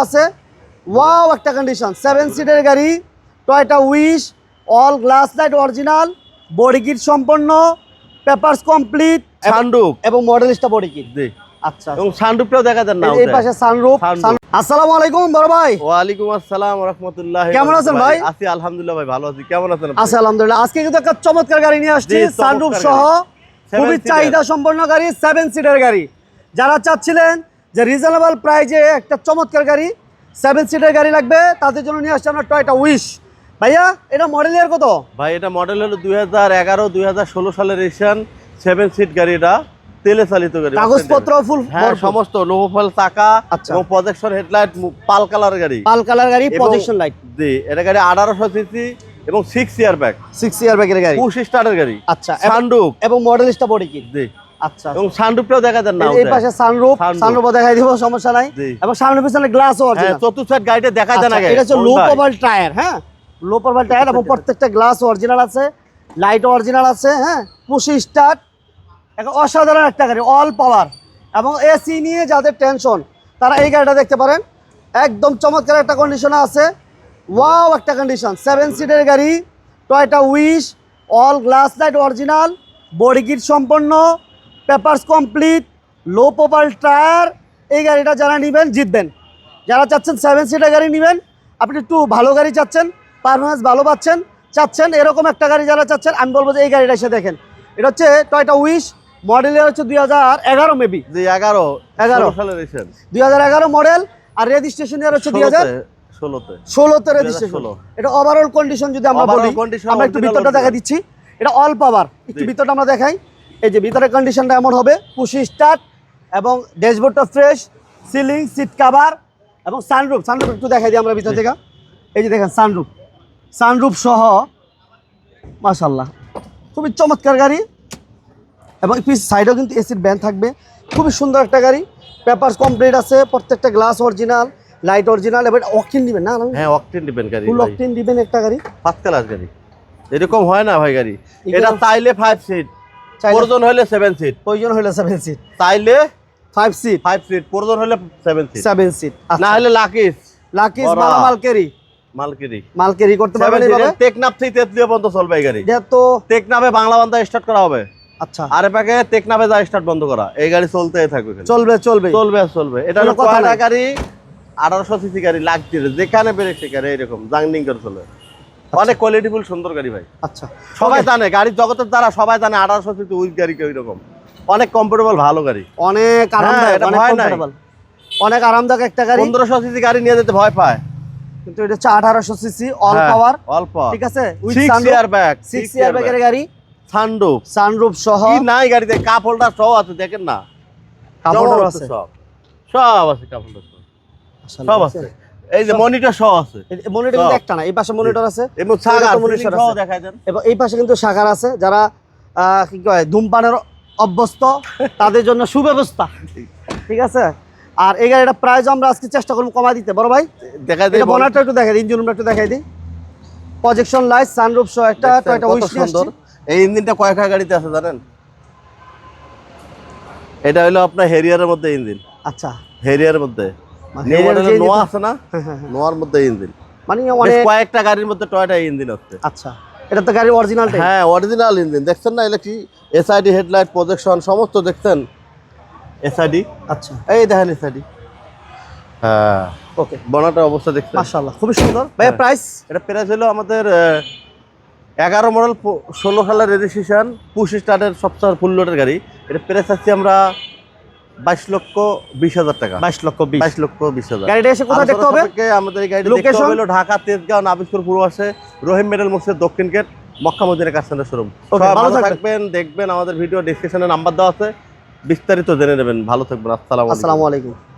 আছে ওয়াও একটা কন্ডিশন 7 সিটের গাড়ি Toyota wish all glass light original body kit সম্পন্ন পেপারস কমপ্লিট সানরুফ এবং মডেলিস্টা বডি কিট জি আচ্ছা এবং সানরুফটাও দেখা যান না এই পাশে সানরুফ আসসালামু আলাইকুম বড় ভাই ওয়া আলাইকুম আসসালাম ওয়া রাহমাতুল্লাহি কেমন আছেন ভাই আছি আলহামদুলিল্লাহ ভাই ভালো আছি কেমন আছেন আছি আলহামদুলিল্লাহ আজকে কিন্তু একটা চমৎকার গাড়ি নিয়ে আসছি সানরুফ সহ খুবই চাহিদা সম্পন্ন গাড়ি 7 সিটের গাড়ি যারা চাচ্ছিলেন যে রিজনেবল প্রাইজে একটা চমৎকার গাড়ি 7 সিটের গাড়ি লাগবে তাদের জন্য নিয়ে আসছি আমরা টয়োটা উইশ ভাইয়া এটা মডেল ইয়ার কত ভাই এটা মডেল হলো 2011 2016 সালের রেজিস্ট্রেশন 7 সিট গাড়ি এটা তেলে চালিত গাড়ি কাগজপত্র ফুল হ্যাঁ সমস্ত লোহোফল চাকা এবং প্রজেকশন হেডলাইট পাল কালার গাড়ি প্রজেকশন লাইট জি এটা গাড়ি 1800 সিসি এবং 6 ইয়ার ব্যাক 6 ইয়ার ব্যাকের গাড়ি পুশ স্টার্টের গাড়ি আচ্ছা সানরুফ এবং মডেলিস্টা বডি কিট জি আচ্ছা এবং সানরুফটাও দেখা যান না এই পাশে সানরুফ দেখাই দিব সমস্যা নাই এবং সামনে পিছনে গ্লাসও আছে হ্যাঁ চতুর্থ সাইড গাড়িটা দেখা যায় না এটা হচ্ছে লো প্রোফাইল টায়ার হ্যাঁ লো প্রোফাইল টায়ার এবং প্রত্যেকটা গ্লাস অরিজিনাল আছে লাইট অরিজিনাল আছে হ্যাঁ পুশ স্টার্ট একটা অসাধারণ একটা গাড়ি অল পাওয়ার এবং এসি নিয়ে যাদের টেনশন তারা এই গাড়িটা দেখতে পারেন একদম চমৎকার একটা কন্ডিশনে আছে ওয়াও একটা কন্ডিশন 7 সিটের গাড়ি Toyota wish all glass light original body kit সম্পন্ন papers complete low profile tyre এই গাড়িটা যারা নেবেন জিতবেন যারা চাচ্ছেন 7 সিটের গাড়ি নেবেন আপনি একটু ভালো গাড়ি চাচ্ছেন পারফরমেন্স ভালো চাচ্ছেন এরকম একটা গাড়ি যারা চাচ্ছেন আমি বলবো যে এই গাড়িটা এসে দেখেন এটা হচ্ছে টয়োটা উইশ মডেলের হচ্ছে 2011 মেবি জি 11 সালের রেজিস্ট্রেশন 2011 মডেল আর রেজিস্ট্রেশন ইয়ার হচ্ছে 2016 তে রেজিস্ট্রেশন এটা ওভারঅল কন্ডিশন যদি আমরা বলি আমরা একটু ভিতরটা দেখাই দিচ্ছি এটা অল পাওয়ার একটু ভিতরটা আমরা দেখাই এই যে ভিতরের কন্ডিশনটা এমন হবে পুশ স্টার্ট এবং ড্যাশবোর্ডটা ফ্রেশ সিলিং সিট কভার এবং সানরুফ একটু দেখাই দিই আমরা ভিতর থেকে এই যে দেখেন সানরুফ সহ মাশাআল্লাহ খুবই চমৎকার গাড়ি এবং পিছ সাইডেও কিন্তু এসির ব্যান্ড থাকবে খুবই সুন্দর একটা গাড়ি পেপারস কমপ্লিট আছে প্রত্যেকটা গ্লাস অরিজিনাল লাইট অরিজিনাল এবার অকটেন দিবেন না হ্যাঁ অকটেন দিবেন গাড়ি ফুল অকটেন দিবেন একটা গাড়ি ফার্স্ট ক্লাস গাড়ি এরকম হয় না ভাই গাড়ি এটা চাইলে 5 সিট প্রয়োজন হলে 7 সিট চাইলে 5 সিট প্রয়োজন হলে 7 সিট না হলে লাকিস মাল ক্যারি করতে পারবেন এইভাবে টেকনাফ থেকে তেতুলিয়া পর্যন্ত চলবে এই গাড়ি এটা তো টেকনাফে বাংলা বান্দা স্টার্ট করা হবে আচ্ছা আর এপাকে টেকনাফে যা স্টার্ট বন্ধ করা এই গাড়ি চলতেই থাকবে চলবে এটা হলো কয়টা গাড়ি 1800 সিসি গাড়ি লাগছে যেখানে বেরে সেখানে এরকম জাংনিং করে চলে অনেক কোয়ালিটিফুল সুন্দর গাড়ি ভাই আচ্ছা সবাই জানে গাড়ির জগতের দ্বারা সবাই জানে 1800 সিসি উইথ গাড়ি এরকম অনেক কমফোর্টেবল ভালো গাড়ি অনেক আরামদায়ক অনেক আরামদায়ক একটা গাড়ি 1500 সিসি গাড়ি নিয়ে যেতে ভয় পায় কিন্তু এটা হচ্ছে 1800 সিসি অল পাওয়ার ঠিক আছে উইথ 6 ইয়ার ব্যাক ব্যাকের গাড়ি সানরুফ সহ কি নাই গাড়িতে কাপ হোল্ডার সহ আছে দেখেন না কাপ হোল্ডার আছে সব আছে কাপ হোল্ডার সব আছে এই যে মনিটর সহ আছে মনিটর কিন্তু একটা না এই পাশে মনিটর আছে এবং শাখার মনিটর সহ দেখাই দেন এবং এই পাশে কিন্তু শাখার আছে যারা কি কয় ধূমপানের অভ্যস্ত তাদের জন্য সুব্যবস্থা ঠিক আছে আর এই গাড়িটা প্রাইস আমরা আজকে চেষ্টা করব কমাই দিতে বড় ভাই দেখাই দিই বনারটা একটু দেখাই দিই ইঞ্জিন রুমটা একটু দেখাই দিই প্রজেকশন লাইট সানরুফ সহ একটা টয়োটা উইশ সুন্দর এই ইঞ্জিনটা কয়টা গাড়িতে আছে জানেন এটা হলো আপনার হেরিয়ারের মধ্যে ইঞ্জিন আচ্ছা হেরিয়ারের মধ্যে নোয়া আছে না নোয়ার মধ্যে ইঞ্জিন মানে অনেক কয়েকটা গাড়ির মধ্যে টয়োটা ইঞ্জিন আছে আচ্ছা এটা তো গাড়ি অরিজিনাল হ্যাঁ অরিজিনাল ইঞ্জিন দেখছেন না ইলেকট্রিক এসআইডি হেডলাইট প্রজেকশন সমস্ত দেখছেন এসআইডি আচ্ছা এই দেখেন এসআইডি হ্যাঁ ওকে বনাটার অবস্থা দেখছেন মাশাআল্লাহ খুবই সুন্দর ভাই প্রাইস এটা প্রাইস হলো আমাদের 11 মডেল 16 সালের রেজিস্ট্রেশন পুশ স্টার্টের সবচেয়ে ফুল লোডের গাড়ি এটা প্রাইস আছে আমরা 22,20,000 টাকা 22,20,000 গাড়িটা এসে কোথায় দেখতে হবে আমাদের এই গাড়িটা দেখতে হবে হলো ঢাকা তেজগাঁও নাবিস্কর পূর্ব পাশে রহিম মেডেল মসজিদ দক্ষিণ gate Mecca Medina car centre showroom ভালো থাকবেন দেখবেন আমাদের ভিডিও ডেসক্রিপশনে নাম্বার দেওয়া আছে বিস্তারিত জেনে নেবেন ভালো থাকবেন আসসালামু আলাইকুম